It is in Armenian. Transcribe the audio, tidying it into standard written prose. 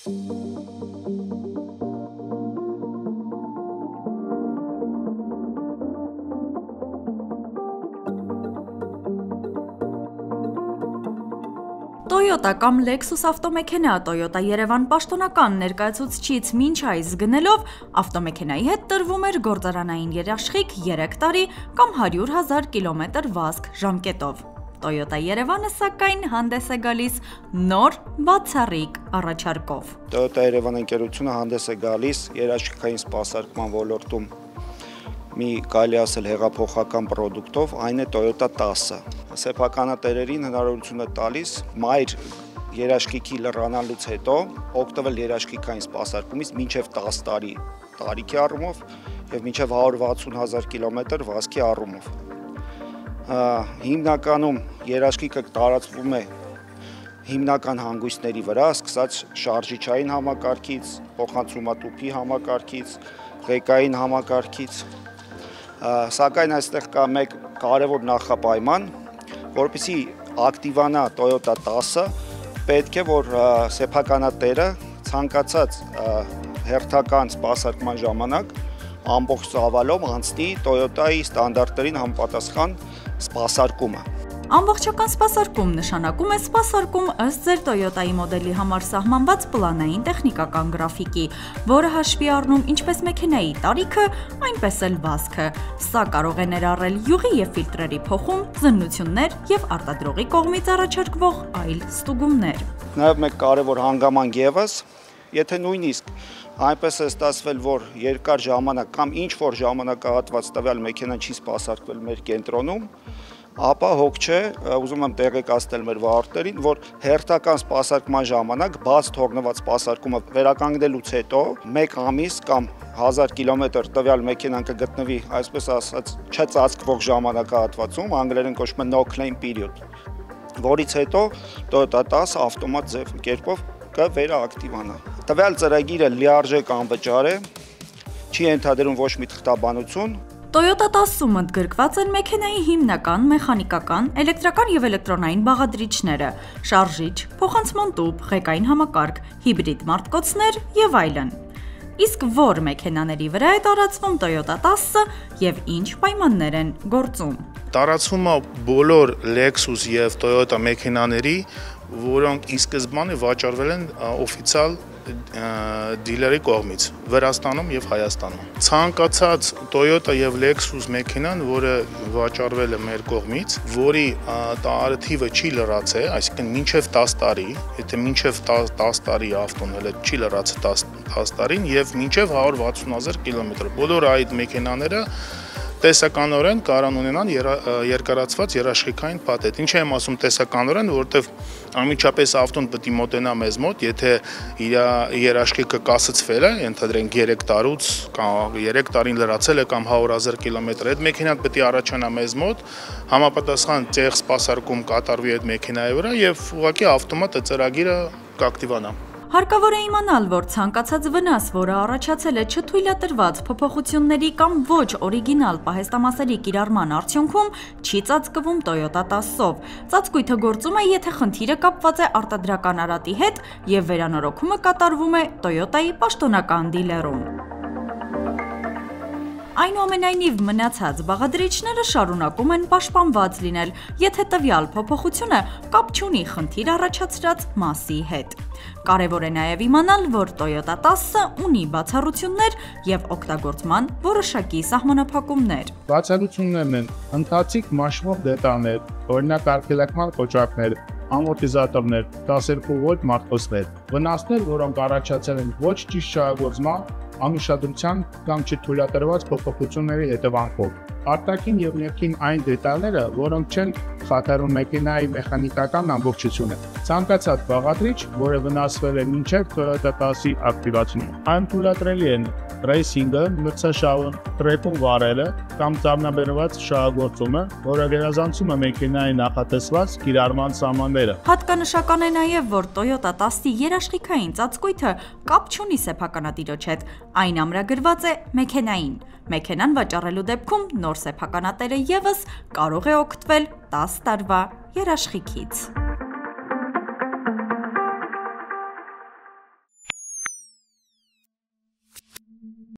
Toyota կամ Lexus ավտոմեքենա Toyota Երևան պաշտոնական ներկայացուցիչից մինչ այս գնելով ավտոմեքենայի հետ տրվում էր գործարանային երաշխիք 3 տարի կամ 100,000 կիլոմետր վազք ժամկետով։ Toyota Երևանը սակայն հանդես է գալիս նոր բացառիկ առաջարկով։ Toyota Երևան ընկերությունը հանդես է գալիս երաշխիքային սպասարկման ոլորտում մի կարելի ասել հեղափոխական պրոդուկտով, այն է Toyota 10-ը։ Սեփականատերերին հնարավորություն է տալիս մայր երաշխիքի լրանալուց հետո օգտվել երաշխիքային սպասարկումից մինչև 10 տարի տարիքի առումով եւ մինչև 160,000 կիլոմետր վազքի առումով։ Հիմնականում երաշխիքը տարածվում է հիմնական հանգույցների վրա, սկսած շարժիչային համակարգից, փոխանցումատուփի համակարգից, ղեկային համակարգից, սակայն այստեղ կա մեկ կարևոր նախապայման, որպեսզի ակտիվանա Toyota 10-ը, պետք է որ սեփականատերը ցանկացած հերթական սպասարկման ժամանակ ամբողջ ծավալով անցնի Toyota-ի ստանդարտներին համապատասխան սպասարկումը։ Ամբողջական սպասարկում նշանակում է սպասարկում ըստ ձեր Toyota-ի մոդելի համար սահմանված պլանային տեխնիկական գրաֆիկի, որը հաշվի առնում ինչպես մեքենայի տարիքը, այնպես էլ վազքը։ Սա կարող է ներառել յուղի և ֆիլտրերի փոխում, զննություններ և արտադրողի կողմից առաջարկվող այլ ստուգումներ։ Նաև մեկ կարևոր հանգամանք ևս, եթե նույնիսկ այնպես է ստացվել, որ երկար ժամանակ կամ ինչ-որ ժամանակահատված տվյալ մեքենան չի սպասարկվել մեր կենտրոնում, ապա հոգ չէ, ուզում եմ տեղեկացնել մեր վարորդներին, որ հերթական սպասարկման ժամանակ բաց թողնված սպասարկումը վերականգնելուց հետո 1 ամիս կամ 1000 կիլոմետր տվյալ մեքենան կգտնվի, այսպես ասած, չծածկվող ժամանակահատվածում, անգլերեն կոչվում է no claim period, որից հետո Toyota 10 ավտոմատ ձև կերպով կվերաակտիվանա։ Տվյալ ծրագիրը լիարժեք անվճար է, չի ենթադրում ոչ մի թղթաբանություն։ Toyota 10-ում ընդգրկված են մեքենայի հիմնական, մեխանիկական, էլեկտրական և էլեկտրոնային բաղադրիչները, շարժիչ, փոխանցման տուփ, ղեկային համակարգ, հիբրիդ մարտկոցներ և այլն։ Իսկ որ մեքենաների վրա է տարածվում Toyota 10-ը և ինչ պայմաններ են գործում։ Տարածվում է բոլոր Lexus և Toyota մեքենաների, որոնք ի սկզբանե վաճառվել են օֆիցիալ դիլերի կողմից Վրաստանում և Հայաստանում։ Ցանկացած Toyota և Lexus մեքենան, որը վաճառվել է մեր կողմից, որի տարեթիվը չի լրացել, այսինքն մինչև 10 տարի, եթե մինչև 10 տարի ավտոն էլ չի լրացել 10 տարին եւ մինչև 160,000 կիլոմետր։ Բոլոր այդ մեքենաները տեսականորեն կարան ունենան երկարացված երաշխիքային փաթեթ։ Ինչ եմ ասում տեսականորեն, որովհետև անմիջապես ավտոն պետք է մոտենա մեզ մոտ, եթե իր երաշխիքը կասեցվել է, ենթադրենք 3 տարուց կամ 3 տարին լրացել է կամ 100,000 կիլոմետր, այդ մեքենան պետք է առաջանա մեզ մոտ, համապատասխան տեղ սպասարկում կատարվի այդ մեքենայի վրա եւ ուղղակի ավտոմատ այդ ծրագիրը կակտիվանա։ Հարկավոր է իմանալ, որ ցանկացած վնաս, որը առաջացել է չթույլատրված փոփոխությունների կամ ոչ օրիգինալ պահեստամասերի կիրառման արդյունքում, չի ծածկվում Toyota 10-ով։ Ծածկույթը գործում է, եթե խնդիրը կապված է արտադրական արատի հետ և վերանորոգումը կատարվում է Toyota-ի պաշտոնական դիլերում։ Այնուամենայնիվ մնացած բաղադրիչները շարունակում են պաշտպանված լինել, եթե տվյալ փոփոխությունը կապ չունի խնդիր առաջացրած մասի հետ։ Կարևոր է նաև իմանալ, որ Toyota 10-ը ունի բացառություններ և օգտագործման որոշակի սահմանափակումներ։ Բացառություններն են ընթացիկ մաշվող դետալներ, օրինակ արգելակման կոճակներ, ամորտիզատորներ, 12 վոլտ մարտկոցներ, վնասներ, որոնք առաջացել են ոչ ճիշտ շահագործման, անուշադրության կամ չթույլատրված փոփոխությունների հետևանքով։ Արտաքին և ներքին այն դետալները, որոնք չեն խաթարում մեքենայի մեխանիկական ամբողջությունը։ Ցանկացած բաղադրիչ, որը վնասվել է մինչև Toyota 10-ի ակտիվացումը, այն թույլատրելի են ռեյսինգը, մրցաշահը, տրեքում վարելը կամ ծանրաբեռնված շահագործումը, որը գերազանցում է մեքենայի նախատեսված կիրառման սահմանները։ Հատկանշական է նաև, որ Toyota 10-ի երաշխիքային ծածկույթը կապ չունի սեփականատիրոջ հետ, այն ամրագրված է մեքենային։ Մեքենան վաճառելու դեպքում նոր սեփականատերը ևս կարող է օգտվել 10 տարվա երաշխիքից։